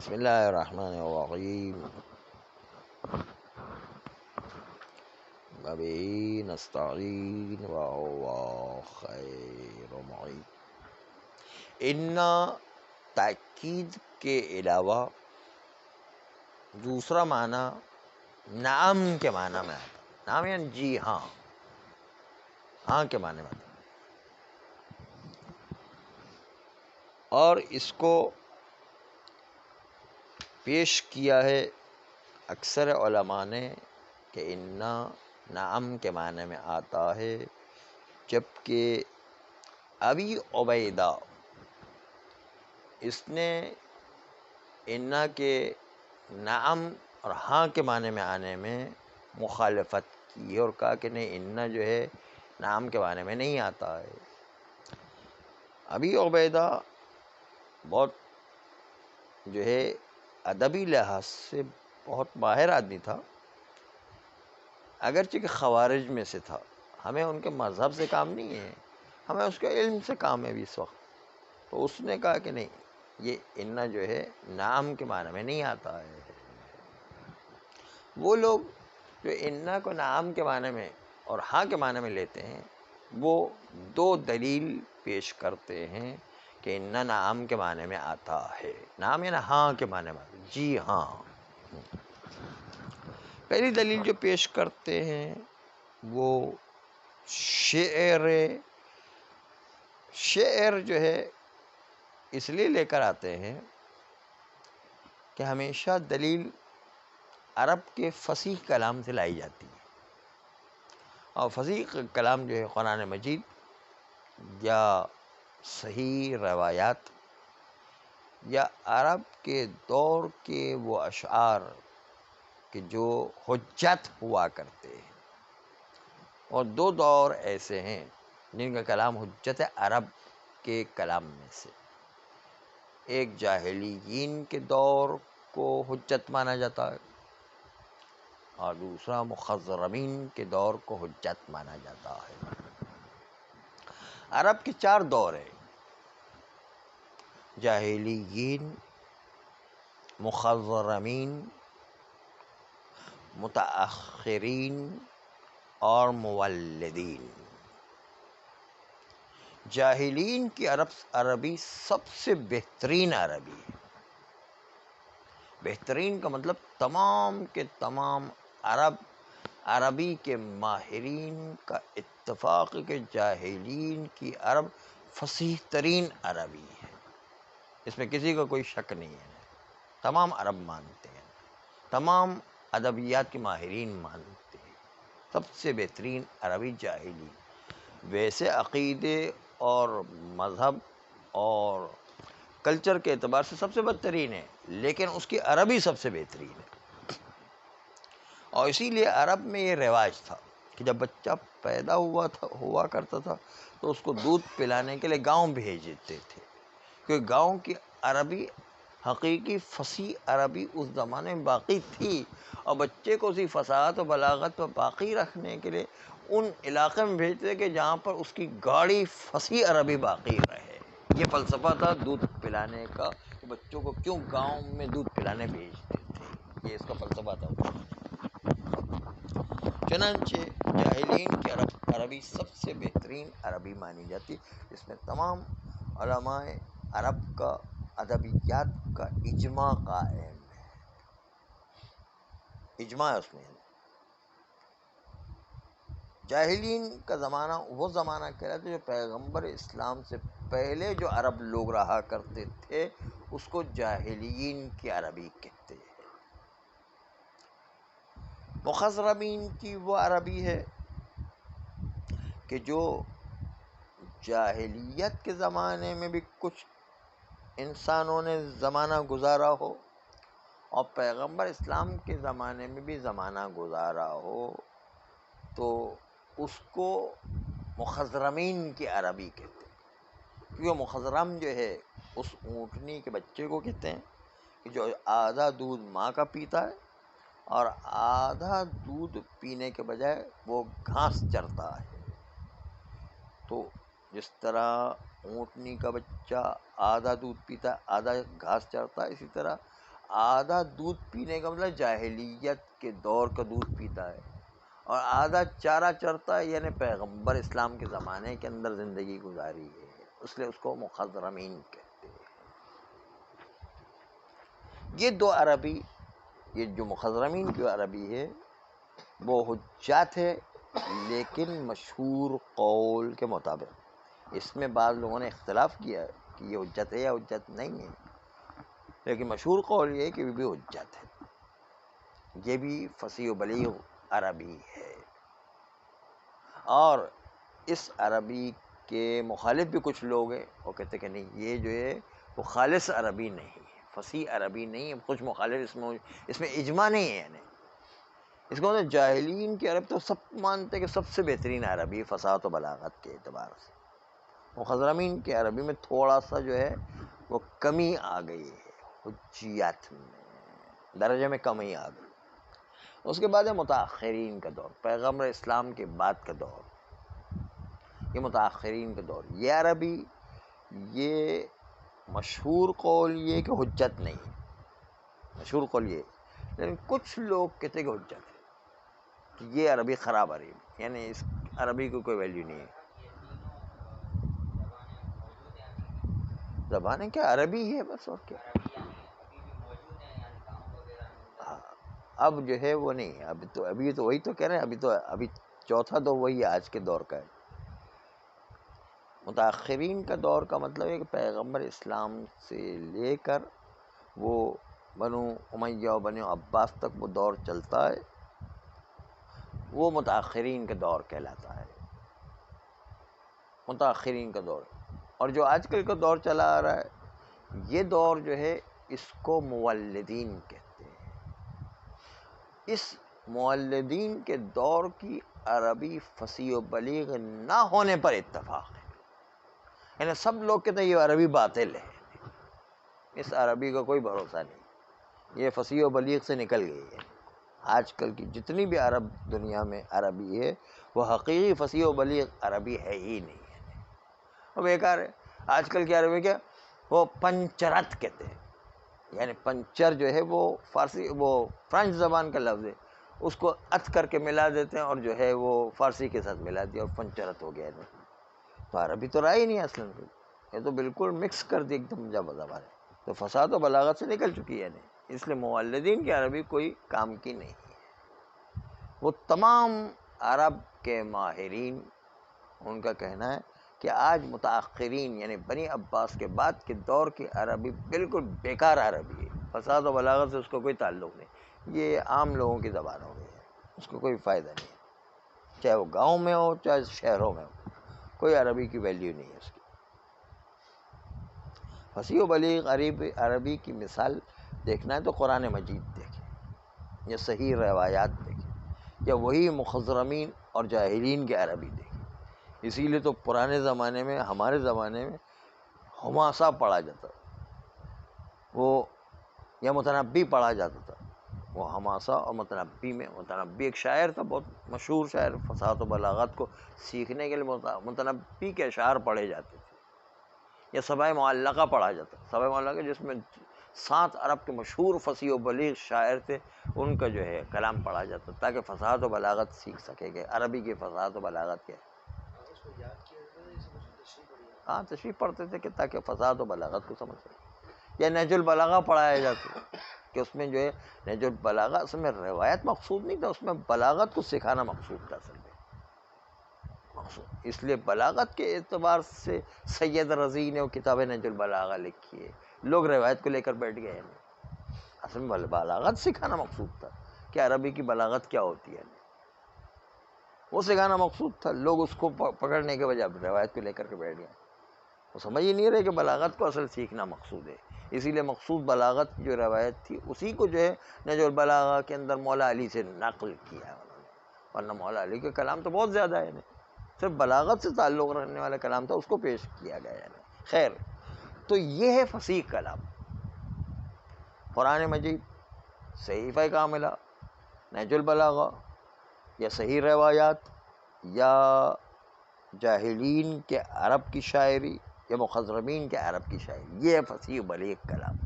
بسم اللہ الرحمن الرحیم وبہ نستعین وهو خیر معین۔ ان تاکید کے علاوہ دوسرا معنی نعم کے معنی میں آتا ہے۔ نعم یعنی جی ہاں، ہاں کے معنی میں آتا ہے، اور اس کو پیش کیا ہے اکثر علماء نے کہ انا نعم کے معنی میں آتا ہے، جبکہ ابی عبیدہ اس نے انا کے نعم اور ہاں کے معنی میں آنے میں مخالفت کی اور کہا کہ نہیں، انا جو ہے نعم کے معنی میں نہیں آتا ہے۔ ابی عبیدہ بہت جو ہے ادبی لحاظ سے بہت ماہر آدمی تھا، اگرچہ کہ خوارج میں سے تھا۔ ہمیں ان کے مذہب سے کام نہیں ہے، ہمیں اس کے علم سے کام ہے بھی اس وقت۔ تو اس نے کہا کہ نہیں، یہ انا جو ہے نعم کے معنی میں نہیں آتا ہے۔ وہ لوگ جو انا کو نعم کے معنی میں اور ہاں کے معنی میں لیتے ہیں، وہ دو دلیل پیش کرتے ہیں کہ انا نعم کے معنی میں آتا ہے۔ نعم یعنی ہاں کے معنی میں آتا ہے، جی ہاں۔ پہلی دلیل جو پیش کرتے ہیں وہ شعر جو ہے اس لیے لے کر آتے ہیں کہ ہمیشہ دلیل عرب کے فصیح کلام سے لائی جاتی ہے، اور فصیح کلام جو ہے قرآن مجید یا صحیح روایات یا عرب کے دور کے وہ اشعار کہ جو حجت ہوا کرتے ہیں، اور دو دور ایسے ہیں جن کا کلام حجت ہے عرب کے کلام میں سے۔ ایک جاہلیین کے دور کو حجت مانا جاتا ہے، اور دوسرا مخضرمین کے دور کو حجت مانا جاتا ہے۔ عرب کے چار دور ہیں: جاہلیین، مخضرمین، متأخرین اور مولدین۔ جاہلین کی عربی سب سے بہترین عربی ہے۔ بہترین کا مطلب تمام کے تمام عربی کے ماہرین کا اتفاق کہ جاہلین کی عرب فصیح ترین عربی ہے، اس میں کسی کا کوئی شک نہیں ہے۔ تمام عرب مانتے ہیں، تمام ادبیات کے ماہرین مانتے ہیں، سب سے بہترین عربی جاہلی۔ ویسے عقیدے اور مذہب اور کلچر کے اعتبار سے سب سے بدترین ہے، لیکن اس کی عربی سب سے بہترین ہے۔ اور اسی لیے عرب میں یہ رواج تھا کہ جب بچہ پیدا ہوا کرتا تھا تو اس کو دودھ پلانے کے لیے گاؤں بھیج دیتے تھے، کیونکہ گاؤں کی عربی حقیقی فصیح عربی اس زمانے میں باقی تھی، اور بچے کو اسی فصاحت و بلاغت پر باقی رکھنے کے لیے ان علاقے میں بھیجتے کہ جہاں پر اس کی گاڑی فصیح عربی باقی رہے۔ یہ فلسفہ تھا دودھ پلانے کا، کہ بچوں کو کیوں گاؤں میں دودھ پلانے بھیجتے تھے، یہ اس کا فلسفہ تھا۔ چنانچہ جاہلین کی عربی سب سے بہترین عربی مانی جاتی، اس میں تمام علماء عرب کا ادبیات کا اجماع قائم ہے، اجماع اس میں ہے۔ جاہلین کا زمانہ وہ زمانہ کہلاتا ہے جو پیغمبر اسلام سے پہلے جو عرب لوگ رہا کرتے تھے، اس کو جاہلین کی عربی کہتے ہیں۔ مخضرمین کی وہ عربی ہے کہ جو جاہلیت کے زمانے میں بھی کچھ انسانوں نے زمانہ گزارا ہو، اور پیغمبر اسلام کے زمانے میں بھی زمانہ گزارا ہو، تو اس کو مخضرمین کی عربی کہتے ہیں۔ کیونکہ مخضرم جو ہے اس اونٹنی کے بچے کو کہتے ہیں کہ جو آدھا دودھ ماں کا پیتا ہے اور آدھا دودھ پینے کے بجائے وہ گھاس چرتا ہے۔ تو جس طرح اونٹنی کا بچہ آدھا دودھ پیتا ہے، آدھا گھاس چرتا ہے، اسی طرح آدھا دودھ پینے کا مطلب جاہلیت کے دور کا دودھ پیتا ہے، اور آدھا چارہ چرتا ہے، یعنی پیغمبر اسلام کے زمانے کے اندر زندگی گزاری ہے، اس لیے اس کو مخضرمین کہتے ہیں۔ یہ دو عربی، یہ جو مخضرمین کی عربی ہے وہ حجت ہے، لیکن مشہور قول کے مطابق، اس میں بعض لوگوں نے اختلاف کیا ہے کہ یہ حجت ہے یا حجت نہیں ہے، لیکن مشہور قول یہ ہے کہ یہ بھی حجت ہے، یہ بھی فصیح و بلیغ عربی ہے۔ اور اس عربی کے مخالف بھی کچھ لوگ ہیں، وہ کہتے کہ نہیں، یہ جو ہے وہ خالص عربی نہیں ہے، فصیح عربی نہیں ہے، کچھ مخالف اس میں اجماع نہیں ہے، یعنی اس کو مطلب جاہلین کی عرب تو سب مانتے کہ سب سے بہترین عربی ہے فصاحت و بلاغت کے اعتبار سے، مخضرمین کی عربی میں تھوڑا سا جو ہے وہ کمی آ گئی ہے، حجیت میں درجے میں کمی آ گئی۔ اس کے بعد ہے متاخرین کا دور، پیغمبر اسلام کے بعد کا دور، یہ متاخرین کا دور، یہ عربی، یہ مشہور قول یہ کہ حجت نہیں ہے، مشہور قول یہ، لیکن کچھ لوگ کہتے ہیں کہ حجت ہے، کہ یہ عربی خراب عربی، یعنی اس عربی کو کوئی ویلیو نہیں ہے۔ زبانیں کیا عربی ہے بس، اور کیا۔ ہاں، اب جو ہے وہ نہیں ہے، ابھی تو وہی تو کہہ رہے ہیں، ابھی چوتھا دور وہی آج کے دور کا ہے۔ متاخرین کا دور کا مطلب ہے کہ پیغمبر اسلام سے لے کر وہ بنو امیہ و بنو عباس تک وہ دور چلتا ہے، وہ متاخرین کا دور کہلاتا ہے، متاخرین کا دور۔ اور جو آج کل کا دور چلا آ رہا ہے، یہ دور جو ہے اس کو مولدین کہتے ہیں۔ اس مولدین کے دور کی عربی فصیح و بلیغ نہ ہونے پر اتفاق ہے، یعنی سب لوگ کہتے ہیں یہ عربی باطل ہے، اس عربی کا کوئی بھروسہ نہیں، یہ فصیح و بلیغ سے نکل گئی ہے۔ آج کل کی جتنی بھی عرب دنیا میں عربی ہے وہ حقیقی فصیح و بلیغ عربی ہے ہی نہیں ہے، وہ بیکار ہے۔ آج کل کی عربی کیا، وہ پنچرت کہتے ہیں، یعنی پنچر جو ہے وہ فارسی، وہ فرانس زبان کا لفظ ہے، اس کو ات کر کے ملا دیتے ہیں اور جو ہے وہ فارسی کے ساتھ ملا دیا اور پنچرت ہو گیا ہے، تو عربی تو رہا ہی نہیں اصلاً، یہ تو بالکل مکس کر دی ایک دم زبان ہے، تو فصاحت و بلاغت سے نکل چکی ہے، نہیں، اس لیے مولدین کی عربی کوئی کام کی نہیں ہے۔ وہ تمام عرب کے ماہرین، ان کا کہنا ہے کہ آج متاخرین یعنی بنی عباس کے بعد کے دور کی عربی بالکل بیکار عربی ہے، فصاحت و بلاغت سے اس کو کوئی تعلق نہیں، یہ عام لوگوں کی زبان ہو گئی ہے، اس کو کوئی فائدہ نہیں ہے، چاہے وہ گاؤں میں ہو چاہے شہروں میں ہو، کوئی عربی کی ویلیو نہیں ہے اس کی۔ فصیح و بلیغ عربی کی مثال دیکھنا ہے تو قرآن مجید دیکھیں، یا صحیح روایات دیکھیں، یا وہی مخضرمین اور جاہلین کی عربی دیکھیں۔ اسی لیے تو پرانے زمانے میں، ہمارے زمانے میں حماسہ پڑھا جاتا، وہ یا متنبی پڑھا جاتا تھا، وہ حماسہ اور متنبی میں، متنبی ایک شاعر تھا بہت مشہور شاعر، فصاحت و بلاغت کو سیکھنے کے لیے متنبی کے اشعار پڑھے جاتے تھے، یا سبع معلقہ پڑھا جاتا، سبع معلقہ جس میں 7 عرب کے مشہور فصیح و بلیغ شاعر تھے، ان کا جو ہے کلام پڑھا جاتا تاکہ فصاحت و بلاغت سیکھ سکے کہ عربی کی فصاحت و بلاغت کیا ہے۔ ہاں، تشریح پڑھتے تھے کہ تاکہ فصاحت و بلاغت کو سمجھ سکے، یا نہج البلاغہ پڑھایا جاتا کہ اس میں جو ہے نہج البلاغہ اصل میں روایت مقصود نہیں تھا، اس میں بلاغت کو سکھانا مقصود تھا اصل میں، اس لیے بلاغت کے اعتبار سے سید رضی نے وہ کتاب نہج البلاغہ لکھی ہے، لوگ روایت کو لے کر بیٹھ گئے ہیں، اصل میں بلاغت سکھانا مقصود تھا کہ عربی کی بلاغت کیا ہوتی ہے، وہ سکھانا مقصود تھا، لوگ اس کو پکڑنے کے بجائے روایت کو لے کر کے بیٹھ گئے، وہ سمجھ ہی نہیں رہے کہ بلاغت کو اصل سیکھنا مقصود ہے، اسی لیے مقصود بلاغت کی جو روایت تھی اسی کو جو ہے نہج البلاغہ کے اندر مولا علی سے نقل کیا ہے انہوں نے، ورنہ مولا علی کا کلام تو بہت زیادہ ہے، صرف بلاغت سے تعلق رکھنے والا کلام تھا، اس کو پیش کیا گیا ہے۔ خیر، تو یہ ہے فصیح کلام، قرآن مجید، صحیفہ کاملہ، نہج البلاغہ، یا صحیح روایات، یا جاہلین کے عرب کی شاعری، یا مخضرمین کے عرب کی شاعری، یہ ہے فصیح بلیغ کلام،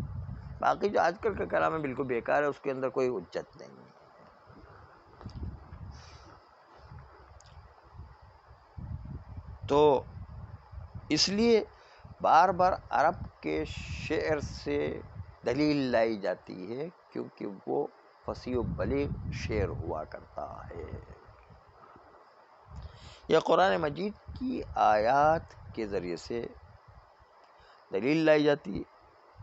باقی جو آج کل کا کلام ہے بالکل بیکار ہے، اس کے اندر کوئی حجت نہیں ہے۔ تو اس لیے بار بار عرب کے شعر سے دلیل لائی جاتی ہے، کیونکہ وہ فصیح و بلیغ شعر ہوا کرتا ہے۔ یا قرآن مجید کی آیات کے ذریعے سے دلیل لائی جاتی ہے۔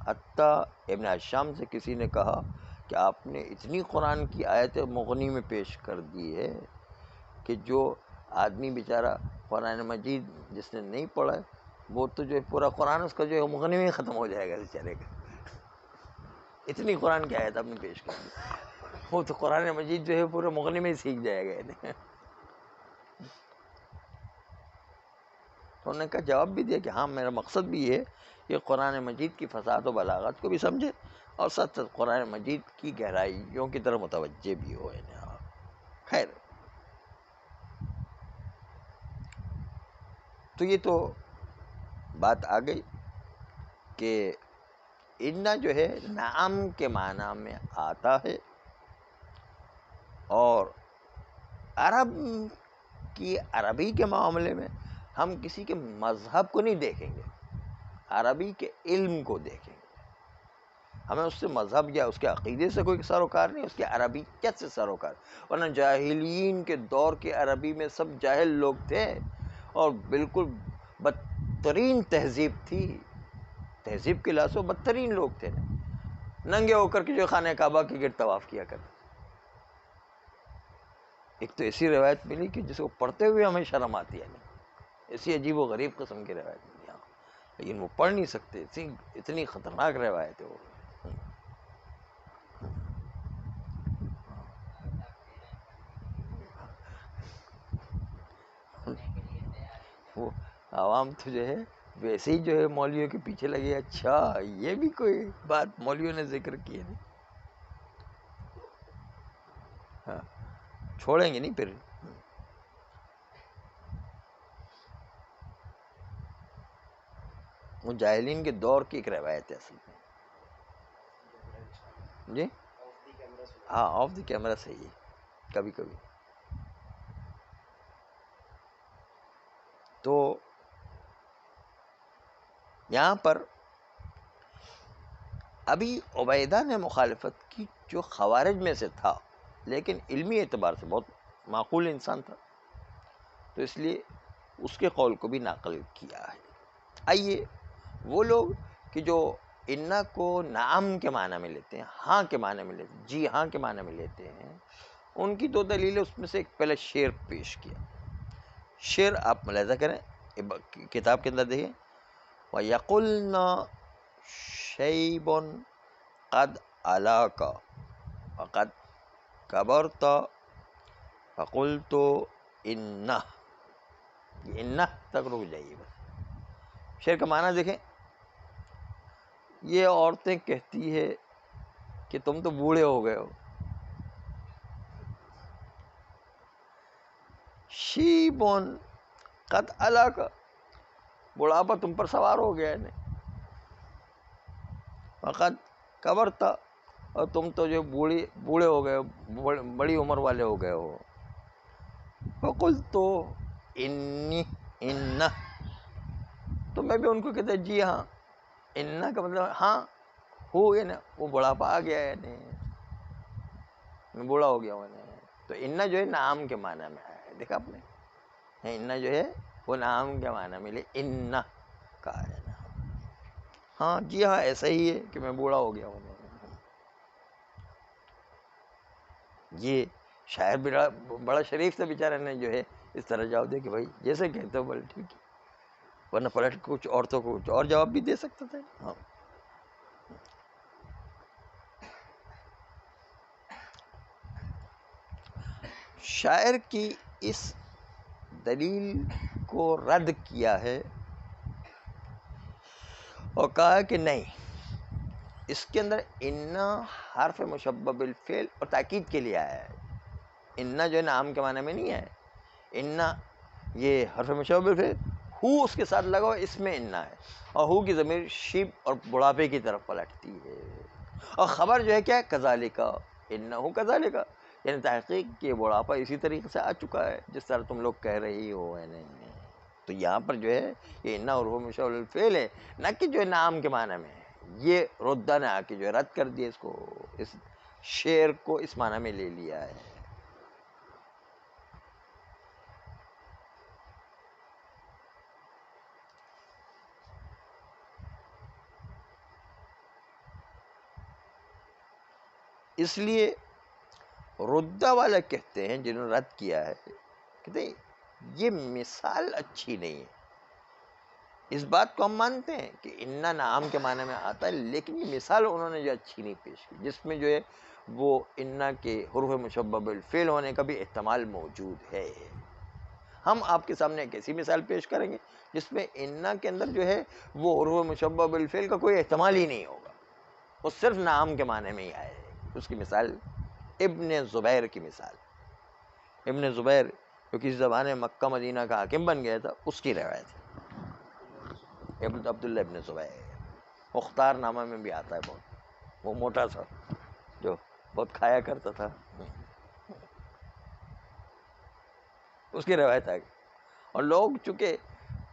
حتیٰ ابن حشام سے کسی نے کہا کہ آپ نے اتنی قرآن کی آیتیں مغنی میں پیش کر دی ہے کہ جو آدمی بیچارہ قرآن مجید جس نے نہیں پڑھا ہے، وہ تو جو ہے پورا قرآن اس کا جو ہے مغنی میں ختم ہو جائے گا بیچارے کا۔ اتنی قرآن کی آیت آپ نے پیش کر دی، وہ تو قرآن مجید جو ہے پورے مغنی میں ہی سیکھ جائے گا۔ تو انہوں نے کہا، جواب بھی دیا کہ ہاں میرا مقصد بھی یہ ہے کہ قرآن مجید کی فصاحت و بلاغت کو بھی سمجھے اور ساتھ ساتھ قرآن مجید کی گہرائیوں کی طرف متوجہ بھی ہو۔ خیر، تو یہ تو بات آ گئی کہ انا جو ہے نعم کے معنی میں آتا ہے، اور عرب کی عربی کے معاملے میں ہم کسی کے مذہب کو نہیں دیکھیں گے، عربی کے علم کو دیکھیں گے۔ ہمیں اس سے مذہب یا اس کے عقیدے سے کوئی سروکار نہیں، اس کے عربیت سے سروکار۔ ورنہ جاہلین کے دور کے عربی میں سب جاہل لوگ تھے اور بالکل بدترین تہذیب تھی، تہذیب کے لحاظ سے بدترین لوگ تھے، ننگے ہو کر کے جو خانہ کعبہ کے گرد طواف کیا کرتے۔ ایک تو ایسی روایت ملی کہ جس کو پڑھتے ہوئے ہمیں شرم آتی ہے، ایسی عجیب و غریب قسم کی روایت ملی، لیکن وہ پڑھ نہیں سکتے، اتنی خطرناک روایت ہے وہ۔ وہ عوام تو جو ہے ویسے ہی جو ہے مولویوں کے پیچھے لگے، اچھا یہ بھی کوئی بات مولویوں نے ذکر کی ہے، ہاں چھوڑیں گے نہیں پھر۔ وہ جاہلین کے دور کی ایک روایت ہے اصل میں، جی ہاں آف دی کیمرہ صحیح ہے کبھی کبھی۔ تو یہاں پر ابھی عبیدہ نے مخالفت کی جو خوارج میں سے تھا، لیکن علمی اعتبار سے بہت معقول انسان تھا، تو اس لیے اس کے قول کو بھی نقل کیا ہے۔ آئیے وہ لوگ کہ جو انا کو نعم کے معنی میں لیتے ہیں، ہاں کے معنی میں لیتے ہیں، جی ہاں کے معنی میں لیتے ہیں، ان کی دو دلیلیں، اس میں سے ایک پہلے شعر پیش کیا۔ شعر آپ ملاحظہ کریں کتاب کے اندر دیکھیں، وَيَقُلْنَا شَيْبٌ قَدْ عَلَاكَ وَقَدْ كَبَرْتَ فَقُلْتُ إِنَّهُ، یہ انہ تک رک جائیے بس۔ شعر کا معنی دیکھیں، یہ عورتیں کہتی ہے کہ تم تو بوڑھے ہو گئے ہو، شیبون قد علاک، بڑھاپا تم پر سوار ہو گیا ہے، وقد کبرت، اور تم تو جو بوڑھے ہو گئے ہو، بڑی عمر والے ہو گئے ہو۔ فقلت انی انہ، تو میں بھی ان کو کہتا جی ہاں، انہ کا مطلب ہاں ہو گیا نا، وہ بڑھاپا آ گیا ہے، میں بوڑھا ہو گیا ہوں۔ تو انہ جو ہے نام کے معنی میں آیا ہے، دیکھا آپ نے، انہ جو ہے وہ نام کے معنی میں لے انہ کہا ہے نا، ہاں جی ہاں ایسا ہی ہے کہ میں بوڑھا ہو گیا ہوں۔ یہ شاعر بڑا شریف تھا بیچارے نے جو ہے اس طرح جواب دے کہ بھائی جیسے کہتے ہو بولے ٹھیک ہے، ورنہ پلٹ کچھ عورتوں کو کچھ اور جواب بھی دے سکتا تھا۔ ہاں شاعر کی اس دلیل کو رد کیا ہے اور کہا کہ نہیں، اس کے اندر انا حرف مشبہ بالفعل اور تاکید کے لیے آیا ہے، انا جو ہے نام کے معنی میں نہیں ہے، انا یہ حرف مشبہ بالفعل، ہو اس کے ساتھ لگا ہوا، اس میں انا ہے، اور ہو کی ضمیر شیب اور بڑھاپے کی طرف پلٹتی ہے۔ اور خبر جو ہے کیا ہے؟ کذالکا انہو کذالکا، یعنی تحقیق کہ بڑھاپا اسی طریقے سے آ چکا ہے جس طرح تم لوگ کہہ رہی ہو ہے نہیں۔ تو یہاں پر جو ہے یہ انا اور وہ مشابہ الفعل ہے، نہ کہ جو ہے نام کے معنی میں ہے۔ یہ ردہ نے آ کے جو ہے رد کر دیا اس کو، اس شعر کو اس معنی میں لے لیا ہے۔ اس لیے ردہ والا کہتے ہیں، جنہوں نے رد کیا ہے، کہتے ہیں یہ مثال اچھی نہیں ہے۔ اس بات کو ہم مانتے ہیں کہ انا نام کے معنی میں آتا ہے، لیکن یہ مثال انہوں نے جو اچھی نہیں پیش کی، جس میں جو ہے وہ انا کے حروف مشبہ بالفعل ہونے کا بھی احتمال موجود ہے۔ ہم آپ کے سامنے ایک ایسی مثال پیش کریں گے جس میں انا کے اندر جو ہے وہ حروف مشبہ بالفعل کا کوئی احتمال ہی نہیں ہوگا، وہ صرف نام کے معنی میں ہی آئے گا۔ اس کی مثال ابن زبیر کی مثال، ابن زبیر جو کسی زمانے مکہ مدینہ کا حاکم بن گیا تھا، اس کی روایت ہے۔ ابن عبداللہ ابن زبیر، مختار نامہ میں بھی آتا ہے، بہت وہ موٹا سا جو بہت کھایا کرتا تھا، اس کی روایت آ گئی۔ اور لوگ چونکہ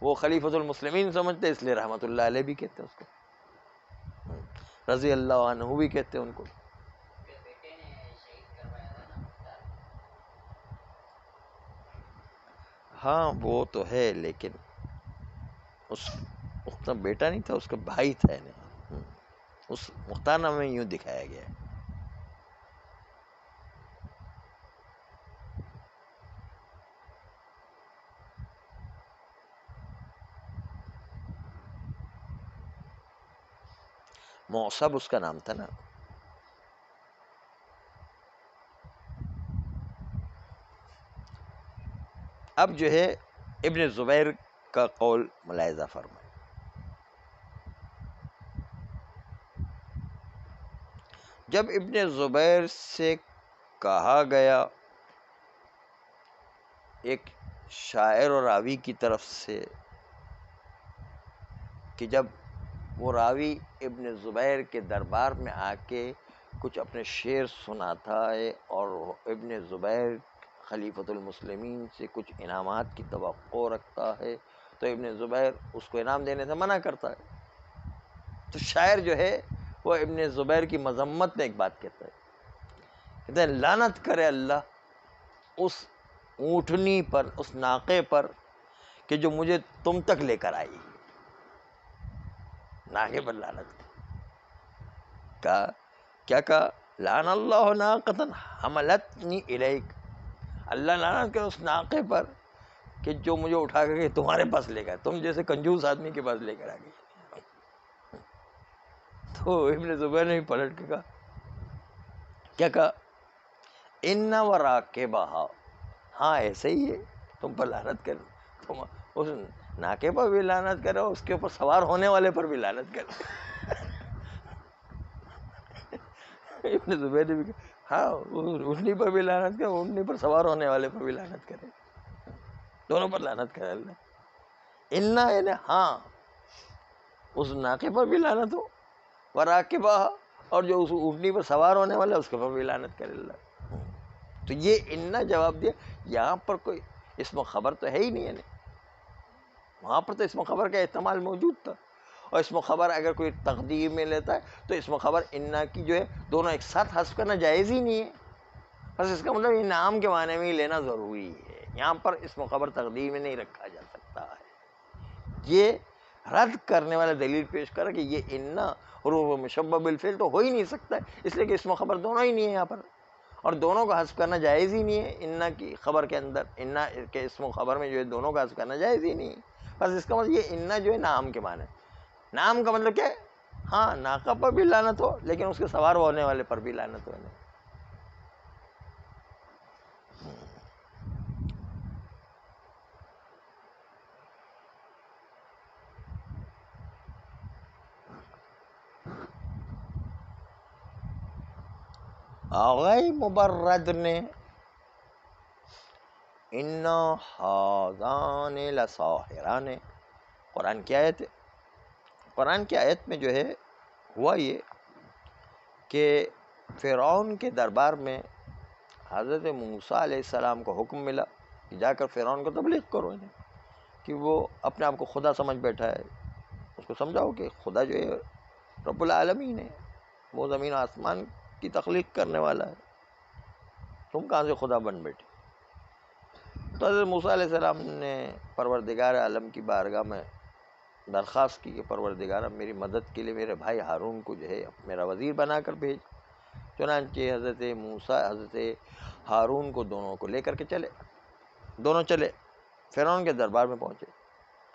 وہ خلیفۃ المسلمین سمجھتے اس لیے رحمۃ اللہ علیہ بھی کہتے ہیں اس کو، رضی اللہ عنہ بھی کہتے ہیں ان کو۔ ہاں وہ تو ہے، لیکن اس کا بیٹا نہیں تھا، اس کا بھائی تھا، اس مختار نامہ میں یوں دکھایا گیا ہے۔ موصب اس کا نام تھا نا۔ اب جو ہے ابن زبیر کا قول ملاحظہ فرمائیں۔ جب ابن زبیر سے کہا گیا ایک شاعر اور راوی کی طرف سے کہ جب وہ راوی ابن زبیر کے دربار میں آ کے کچھ اپنے شعر سناتا ہے اور ابن زبیر خلیفۃ المسلمین سے کچھ انعامات کی توقع رکھتا ہے، تو ابن زبیر اس کو انعام دینے سے منع کرتا ہے۔ تو شاعر جو ہے وہ ابن زبیر کی مذمت میں ایک بات کہتا ہے، کہتا ہے لعنت کرے اللہ اس اونٹنی پر، اس ناقے پر کہ جو مجھے تم تک لے کر آئی، ناقے پر لعنت کہا، کیا کہا؟ لعن اللہ ناقۃ حملتنی الیک، اللہ لعنت کرے اس ناقے پر کہ جو مجھے اٹھا کر کے تمہارے پاس لے گیا، تم جیسے کنجوس آدمی کے پاس لے کر آ گئی۔ تو ابن زبیر نے پلٹ کے کہا، کیا کہا؟ ان وراکبہا، ہاں ایسے ہی ہے، تم پر لعنت کرے، تم اس ناقے پر بھی لعنت کرے، اس کے اوپر سوار ہونے والے پر بھی لعنت کرے۔ ابن زبیر نے بھی کہا، ہاں اونٹنی پر بھی لعنت کرے، اونٹنی پر سوار ہونے والے پر بھی لعنت کرے، دونوں پر لعنت کرے اللہ۔ انا یعنی ہاں، اس ناقے پر بھی لعنت ہو، وراکبہا، اور جو اس اونٹنی پر سوار ہونے والا اس کے پر بھی لعنت کرے اللہ۔ تو یہ انا جواب دیا، یہاں پر کوئی اسم و خبر تو ہے ہی نہیں، یعنی وہاں پر تو اسم و خبر کا احتمال موجود تھا، اور اسم و خبر اگر کوئی تقدیر میں لیتا ہے تو اسم و خبر انا کی جو ہے دونوں ایک ساتھ حذف کرنا جائز ہی نہیں ہے، بس اس کا مطلب یہ نام کے معنی میں ہی لینا ضروری ہے، یہاں پر اسم و خبر تقدیر میں نہیں رکھا جا سکتا ہے۔ یہ رد کرنے والا دلیل پیش کرا کہ یہ انا حروف مشبہ بالفعل تو ہو ہی نہیں سکتا ہے، اس لیے کہ اسم و خبر دونوں ہی نہیں ہے یہاں پر، اور دونوں کا حذف کرنا جائز ہی نہیں ہے، انا کی خبر کے اندر، انا کے اسم و خبر میں جو ہے دونوں کا حذف کرنا جائز ہی نہیں ہے، بس اس کا مطلب یہ انا جو ہے نام کے معنی، نام کا مطلب کیا ہے؟ ہاں ناقہ پر بھی لعنت ہو، لیکن اس کے سوار ہونے والے پر بھی لعنت ہو۔ آغای مبرد نے انا ہاذان لساحران، قرآن کی آیت ہے، قرآن کی آیت میں جو ہے ہوا یہ کہ فرعون کے دربار میں حضرت موسیٰ علیہ السلام کو حکم ملا کہ جا کر فرعون کو تبلیغ کرو انہیں، کہ وہ اپنے آپ کو خدا سمجھ بیٹھا ہے، اس کو سمجھاؤ کہ خدا جو ہے رب العالمین ہے، وہ زمین و آسمان کی تخلیق کرنے والا ہے، تم کہاں سے خدا بن بیٹھے؟ تو حضرت موسیٰ علیہ السلام نے پروردگار عالم کی بارگاہ میں درخواست کی کہ پروردگارہ میری مدد کے لیے میرے بھائی ہارون کو جو ہے میرا وزیر بنا کر بھیج۔ چنانچہ حضرت موسیٰ حضرت ہارون کو دونوں کو لے کر کے چلے، دونوں چلے فرعون کے دربار میں پہنچے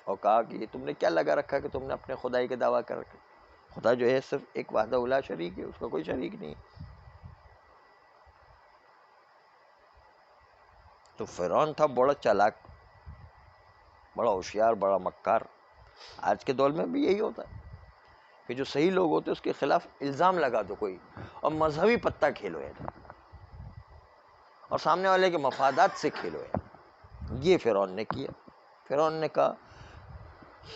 اور کہا کہ یہ تم نے کیا لگا رکھا کہ تم نے اپنے خدائی کے دعویٰ کر رکھے؟ خدا جو ہے صرف ایک وحدہ لا شریک ہے، اس کا کوئی شریک نہیں۔ تو فرعون تھا بڑا چالاک، بڑا ہوشیار، بڑا مکار۔ آج کے دور میں بھی یہی ہوتا ہے کہ جو صحیح لوگ ہوتے ہیں اس کے خلاف الزام لگا دو کوئی، اور مذہبی پتہ کھیلو ہے اور سامنے والے کے مفادات سے کھیلو ہے۔ یہ فرعون نے کیا۔ فرعون نے کہا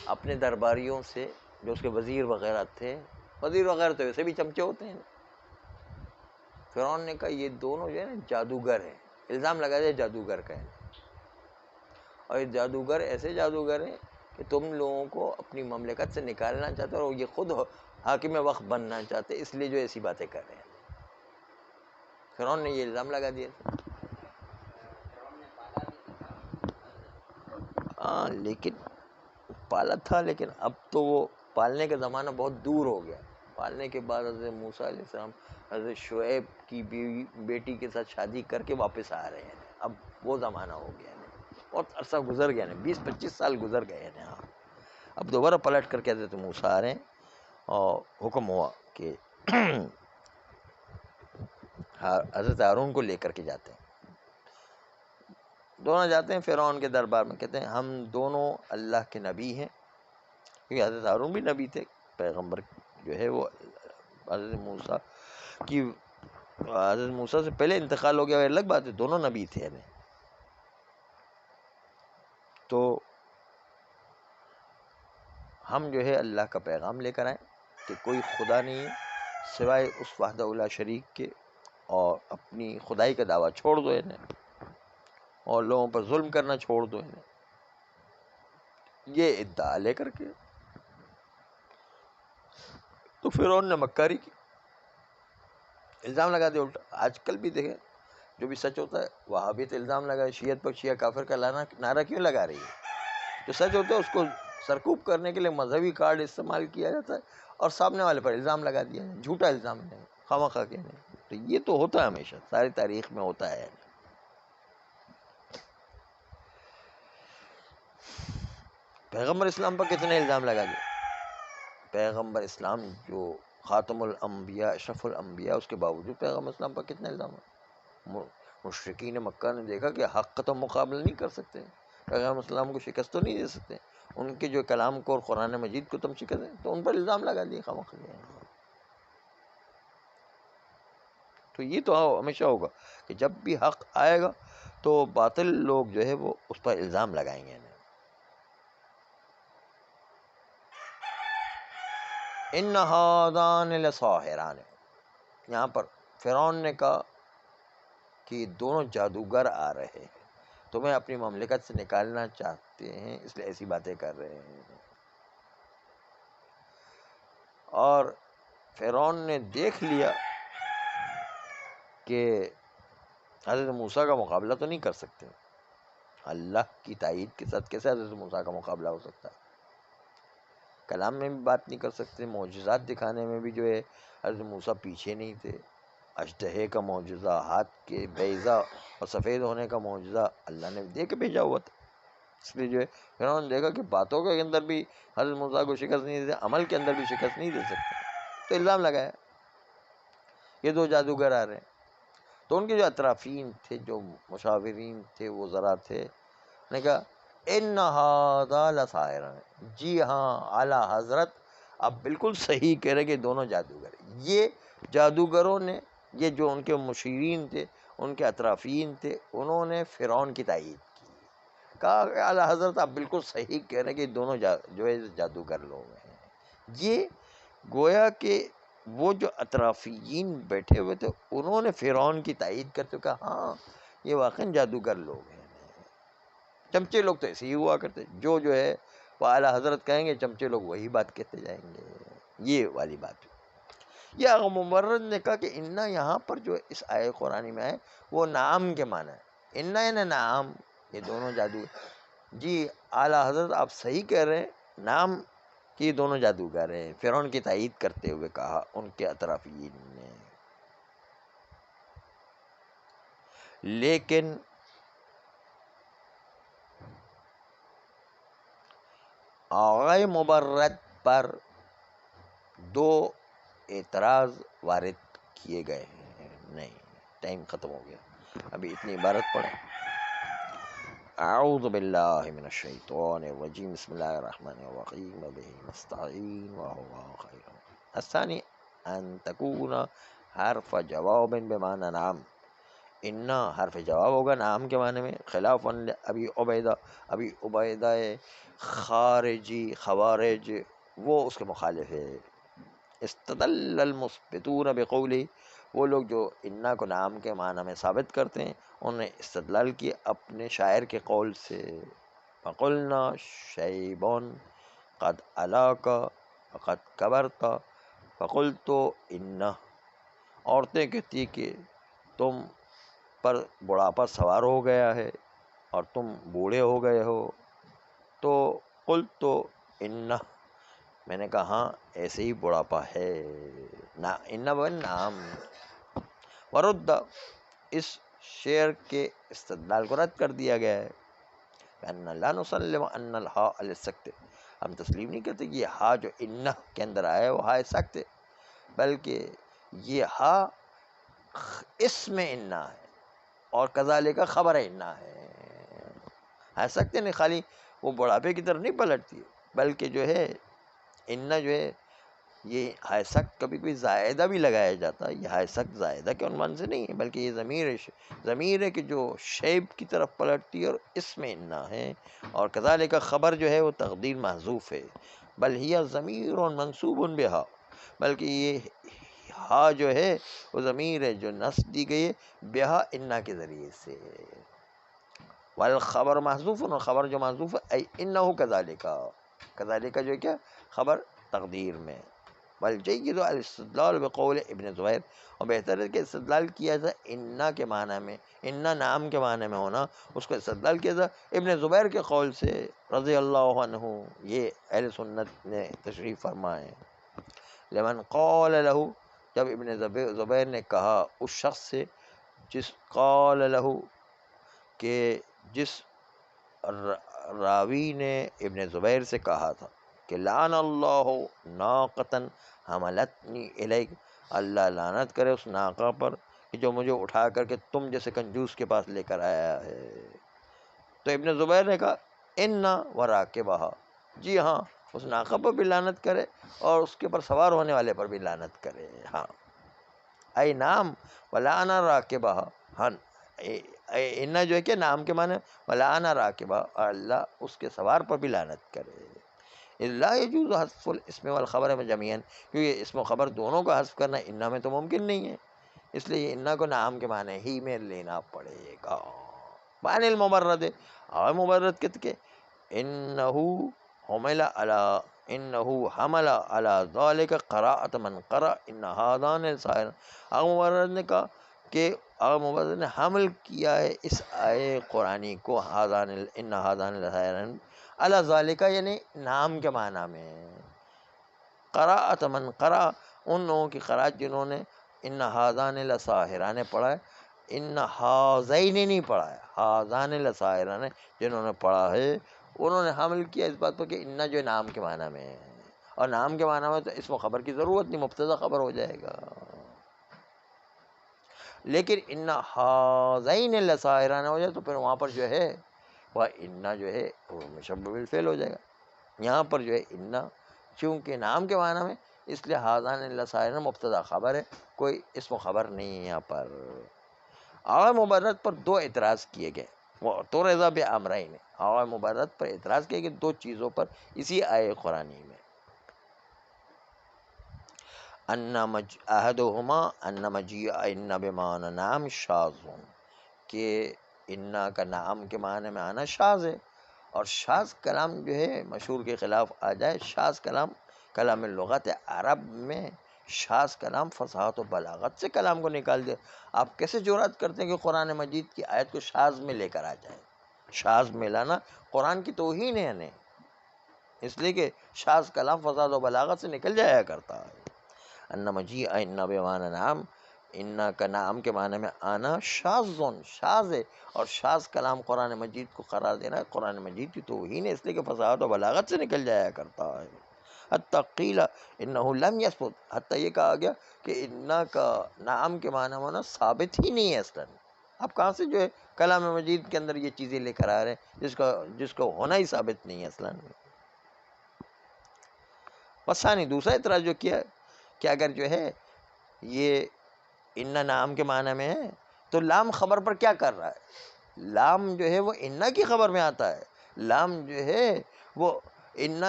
اپنے درباریوں سے، جو اس کے وزیر وغیرہ تھے، وزیر وغیرہ تو ویسے بھی چمچے ہوتے ہیں، فرعون نے کہا یہ دونوں جو ہے نا جادوگر ہیں، الزام لگا دیا جادوگر کا ہے، اور یہ جادوگر ایسے جادوگر ہیں کہ تم لوگوں کو اپنی مملکت سے نکالنا چاہتے اور یہ خود حاکم وقت بننا چاہتے، اس لیے جو ایسی باتیں کر رہے ہیں۔ فرعون نے یہ الزام لگا دیا۔ ہاں لیکن پالا تھا، لیکن اب تو وہ پالنے کا زمانہ بہت دور ہو گیا۔ پالنے کے بعد حضرت موسیٰ علیہ السلام حضرت شعیب کی بیٹی کے ساتھ شادی کر کے واپس آ رہے ہیں، اب وہ زمانہ ہو گیا، بہت عرصہ گزر گیا، 20-25 سال گزر گئے ہیں۔ ہاں اب دوبارہ پلٹ کر کے حضرت موسیٰ آ رہے ہیں اور حکم ہوا کہ حضرت ہارون کو لے کر کے جاتے ہیں۔ دونوں جاتے ہیں فرعون کے دربار میں، کہتے ہیں ہم دونوں اللہ کے نبی ہیں، کیونکہ حضرت ہارون بھی نبی تھے، پیغمبر جو ہے وہ حضرت موسیٰ سے پہلے انتقال ہو گیا، الگ بات ہے، دونوں نبی تھے۔ تو ہم جو ہے اللہ کا پیغام لے کر آئیں کہ کوئی خدا نہیں ہے سوائے اس وحدہ لا شریک کے، اور اپنی خدائی کا دعویٰ چھوڑ دو انہیں، اور لوگوں پر ظلم کرنا چھوڑ دو انہیں، یہ ادعا لے کر کے۔ تو فرعون نے مکاری کی، الزام لگا دیا الٹا۔ آج کل بھی دیکھیں جو بھی سچ ہوتا ہے، وہابیت الزام لگائے، شیعت پر شیعہ کافر کا نعرہ کیوں لگا رہی ہے؟ جو سچ ہوتا ہے اس کو سرکوب کرنے کے لیے مذہبی کارڈ استعمال کیا جاتا ہے اور سامنے والے پر الزام لگا دیا ہے، جھوٹا الزام نہیں، خواہ کے نہیں۔ تو یہ تو ہوتا ہے، ہمیشہ ساری تاریخ میں ہوتا ہے۔ پیغمبر اسلام پر کتنے الزام لگا دیے؟ پیغمبر اسلام جو خاتم الانبیاء، اشرف الانبیاء، اس کے باوجود پیغمبر اسلام پر کتنے الزام ہیں؟ مشرکین مکہ نے دیکھا کہ حق کا تو مقابلہ نہیں کر سکتے، پیغمبر اسلام کو شکست تو نہیں دے سکتے، ان کے جو کلام کو اور قرآن مجید کو تم شکست دیں، تو ان پر الزام لگا دیے خواہ۔ تو یہ تو ہمیشہ ہوگا کہ جب بھی حق آئے گا تو باطل لوگ جو ہے وہ اس پر الزام لگائیں گے۔ ان ھذان لساحران، یہاں پر فرعون نے کہا کہ دونوں جادوگر آ رہے ہیں، تمہیں اپنی مملکت سے نکالنا چاہتے ہیں، اس لیے ایسی باتیں کر رہے ہیں۔ اور فرعون نے دیکھ لیا کہ حضرت موسیٰ کا مقابلہ تو نہیں کر سکتے، اللہ کی تائید کے ساتھ کیسے حضرت موسیٰ کا مقابلہ ہو سکتا ہے؟ کلام میں بھی بات نہیں کر سکتے، معجزات دکھانے میں بھی جو ہے حضرت موسیٰ پیچھے نہیں تھے۔ اژدہے کا معجزہ، ہاتھ کے بیضا اور سفید ہونے کا معجزہ اللہ نے دے کے بھیجا ہوا تھا، اس لیے جو ہے فرعون نے دیکھا کہ باتوں کے اندر بھی حضرت موسیٰ کو شکست نہیں دے، عمل کے اندر بھی شکست نہیں دے سکتے، تو الزام لگایا یہ دو جادوگر آ رہے ہیں۔ تو ان کے جو اطرافین تھے، جو مشاورین تھے، وہ ذرا تھے، نے کہا ان ھذا لساحران، جی ہاں اعلیٰ حضرت آپ بالکل صحیح کہہ رہے کہ دونوں جادوگر، یہ جادوگروں نے، یہ جو ان کے مشیرین تھے، ان کے اطرافین تھے، انہوں نے فرعون کی تائید کی، کہا کہ اعلیٰ حضرت آپ بالکل صحیح کہہ رہے کہ دونوں جو ہے جادوگر لوگ ہیں۔ یہ گویا کہ وہ جو اطرافیین بیٹھے ہوئے تھے انہوں نے فرعون کی تائید کرتے کہا ہاں یہ واقعی جادوگر لوگ ہیں، چمچے لوگ تو ایسے ہی ہوا کرتے، جو ہے وہ اعلیٰ حضرت کہیں گے چمچے لوگ وہی بات کہتے جائیں گے، یہ والی بات۔ یا مبرد نے کہا کہ انا یہاں پر جو اس آئے قرآن میں آئے وہ نام کے معنی ہے، انا یعنی نام، یہ دونوں جادو، جی اعلیٰ حضرت آپ صحیح کہہ رہے ہیں، نام کی دونوں جادوگر ہیں، فرعون کی تائید کرتے ہوئے کہا ان کے اطرافیین نے۔ لیکن آغائے مبرد پر دو اعتراض وارد کیے گئے ہیں، نہیں ٹائم ختم ہو گیا، ابھی اتنی عبارت پڑھیں۔ اعوذ باللہ من الشیطان الرجیم، بسم اللہ الرحمن الرحیم، وبہ نستعین وہو خیر۔ الثانی ان تکون حرف جواب بمعنی نام، انا حرف جواب ہوگا نام کے معنی میں، خلاف ابی عبیدہ خارجی خوارج، وہ اس کے مخالف ہے۔ استدل المثبتون بقولی، وہ لوگ جو انا کو نام کے معنی میں ثابت کرتے ہیں انہوں نے استدلال کیا اپنے شاعر کے قول سے، فقلنا شیبون قد علاک قد کبرت فقلت انا، عورتیں کہتی کہ تم پر بڑھاپا سوار ہو گیا ہے اور تم بوڑھے ہو گئے ہو، تو قلت انا، میں نے کہا ہاں ایسے ہی بڑھاپا ہے، انا بن نام۔ ورد، اس شعر کے استدلال کو رد کر دیا گیا ہے، ان لا نسلم ان الہاء للسکت، ہم تسلیم نہیں کرتے کہ یہ ہا جو انا کے اندر آیا ہے وہ ہا سکت ہے، بلکہ یہ ہا اسم انا ہے اور کذالک خبر انا ہے، ہا سکتے نہیں خالی وہ بڑھاپے کی طرف نہیں پلٹتی، بلکہ جو ہے انا جو ہے یہ ہائے سخت کبھی کوئی زائدہ بھی لگایا جاتا ہے، یہ ہائے سخت زائدہ کے عنوان سے نہیں ہے، بلکہ یہ ضمیر ہے کہ جو شیب کی طرف پلٹتی ہے اور اس میں انا ہے، اور کذالک خبر جو ہے وہ تقدیر محذوف ہے، بل ہی ضمیر منصوب بہا، بلکہ یہ ہا جو ہے وہ ضمیر ہے جو نصب دی گئی ہے بہا انا کے ذریعے سے، والخبر محذوف، اور خبر جو محذوف ہے ای انہ کذالک، کذالک جو ہے کیا خبر تقدیر میں، والجید الاستدلال بقول ابن زبیر، اور بہتر ہے کہ استدلال کیا جائے انا کے معنی میں، انا نام کے معنی میں ہونا، اس کو استدلال کیا جائے ابن زبیر کے قول سے رضی اللہ عنہ، یہ اہل سنت نے تشریف فرمائے، لمن قال له، جب ابن زبیر نے کہا اس شخص سے، جس قال له کہ جس راوی نے ابن زبیر سے کہا تھا کہ لعن اللہ ناقتن حملتنی الیک، اللہ لعنت کرے اس ناقہ پر کہ جو مجھے اٹھا کر کے تم جیسے کنجوس کے پاس لے کر آیا ہے، تو ابن زبیر نے کہا انا وراکبہا، جی ہاں اس ناقہ پر بھی لعنت کرے اور اس کے پر سوار ہونے والے پر بھی لعنت کرے، ہاں اے نام ولعن راکبہا، ہاں انا جو ہے کہ نام کے معنی ولعن راکبہ، اور اللہ اس کے سوار پر بھی لعنت کرے، لا یجوز حذف الاسم والخبر میں جميعا، کیونکہ اسم و خبر دونوں کا حذف کرنا انا میں تو ممکن نہیں ہے، اس لیے انا کو نام کے معنی ہی میں لینا پڑے گا۔ بان المبرد، اور مبرد کہتے کہ انہو حمل علی، انہو حمل علی ذالک قراءۃ من قرأ ان ہذان السائر، اور مبرد نے کہا کہ مبرد نے حمل کیا ہے اس آئے قرآنی کو، ہذان ان ہذان السائر علی ذالک، یعنی نام کے معنی میں، قراءۃ من قرأ، ان لوگوں کی قرأت جنہوں نے ان ہذان لساحران پڑھا ہے، ان ہذین نہیں پڑھا ہے، ہذان لساحران جنہوں نے پڑھا ہے، انہوں نے حمل کیا اس بات پر کہ ان جو نام کے معنی میں ہے، اور نام کے معنی میں تو اسم و خبر کی ضرورت نہیں، مبتدا خبر ہو جائے گا، لیکن ان ہذین لساحران ہو جائے تو پھر وہاں پر جو ہے وہ ان جو ہے وہ مشبہ بالفعل ہو جائے گا، یہاں پر جو ہے ان چونکہ نام کے معنی میں، اس لیے ہذان لساحران مبتدا خبر ہے، کوئی اسم و خبر نہیں ہے یہاں پر۔ آغا مبرد پر دو اعتراض کیے گئے، وہ تو رضا بامرین، آغا مبرد پر اعتراض کیے گئے دو چیزوں پر اسی آئے قرآنی میں، احدہما ان مجیء ان بمعنی نام شاذ، کہ انا کا نام کے معنی میں آنا شاذ ہے، اور شاذ کلام جو ہے مشہور کے خلاف آ جائے، شاذ کلام کلام لغت عرب میں شاذ کلام فصاحت و بلاغت سے کلام کو نکال دے۔ آپ کیسے جرأت کرتے ہیں کہ قرآن مجید کی آیت کو شاذ میں لے کر آ جائیں؟ شاذ میں لانا قرآن کی توہین ہے انہیں، اس لیے کہ شاذ کلام فصاحت و بلاغت سے نکل جایا کرتا ہے۔ ان مجیء ان بمعنی نام، ان کا نام کے معنی میں آنا شاذ شاذ ہے، اور شاذ کلام قرآن مجید کو قرار دینا قرآن مجید کی توہین ہے، اس لیے کہ فصاحت و بلاغت سے نکل جایا کرتا ہے۔ حتی قیل انہ لم یثبت، حتی یہ کہا گیا کہ انا کا نام کے معنی ہونا ثابت ہی نہیں ہے اصلا۔ آپ کہاں سے جو ہے کلام مجید کے اندر یہ چیزیں لے کر آ رہے ہیں جس کو ہونا ہی ثابت نہیں ہے اصلا۔ وثانی دوسرا اعتراض جو کیا کہ اگر جو ہے یہ ان نام کے معنی میں ہے تو لام خبر پر کیا کر رہا ہے؟ لام جو ہے وہ ان کی خبر میں آتا ہے، لام جو ہے وہ ان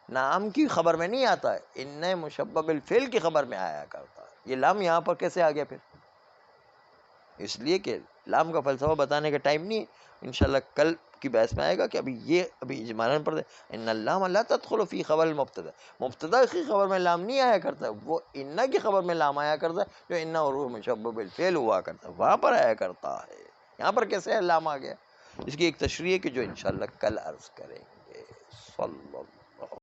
نام کی خبر میں نہیں آتا ہے، ان مشبہ بالفعل کی خبر میں آیا کرتا ہے۔ یہ لام یہاں پر کیسے آ گیا پھر؟ اس لیے کہ لام کا فلسفہ بتانے کا ٹائم نہیں ہے، انشاءاللہ کل کی بحث میں آئے گا کہ ابھی اجمالاً پڑھ دیں ان اللام لا تدخل فی خبر المبتدا، مبتدا کی خبر میں لام نہیں آیا کرتا، وہ ان کی خبر میں لام آیا کرتا ہے جو ان اور مشبہ بالفعل ہوا کرتا ہے، وہاں پر آیا کرتا ہے۔ یہاں پر کیسے لام آ گیا؟ اس کی ایک تشریح ہے کہ جو انشاءاللہ کل عرض کریں گے۔ صلی اللہ